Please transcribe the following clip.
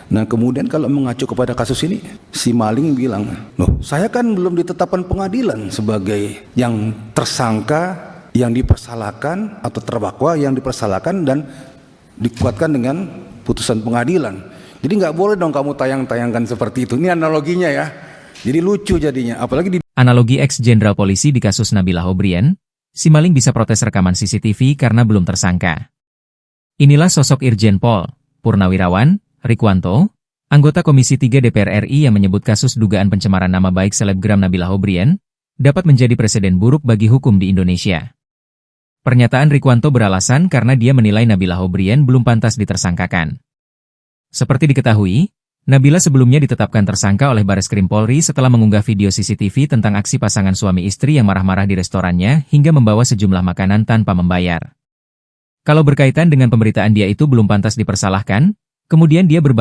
Nah kemudian kalau mengacu kepada kasus ini, si maling bilang, loh saya kan belum ditetapkan pengadilan sebagai yang tersangka, yang dipersalahkan atau terdakwa yang dipersalahkan dan dikuatkan dengan putusan pengadilan. Jadi nggak boleh dong kamu tayang-tayangkan seperti itu. Ini analoginya ya. Jadi lucu jadinya, apalagi di Analogi ex-jenderal polisi di kasus Nabila O'Brien, si maling bisa protes rekaman CCTV karena belum tersangka. Inilah sosok Irjen Pol Purnawirawan Rikwanto, anggota Komisi 3 DPR RI yang menyebut kasus dugaan pencemaran nama baik selebgram Nabila O'Brien dapat menjadi presiden buruk bagi hukum di Indonesia. Pernyataan Rikwanto beralasan karena dia menilai Nabila O'Brien belum pantas ditersangkakan. Seperti diketahui, Nabila sebelumnya ditetapkan tersangka oleh Bareskrim Polri setelah mengunggah video CCTV tentang aksi pasangan suami istri yang marah-marah di restorannya hingga membawa sejumlah makanan tanpa membayar. Kalau berkaitan dengan pemberitaan dia itu belum pantas dipersalahkan, kemudian dia berbalik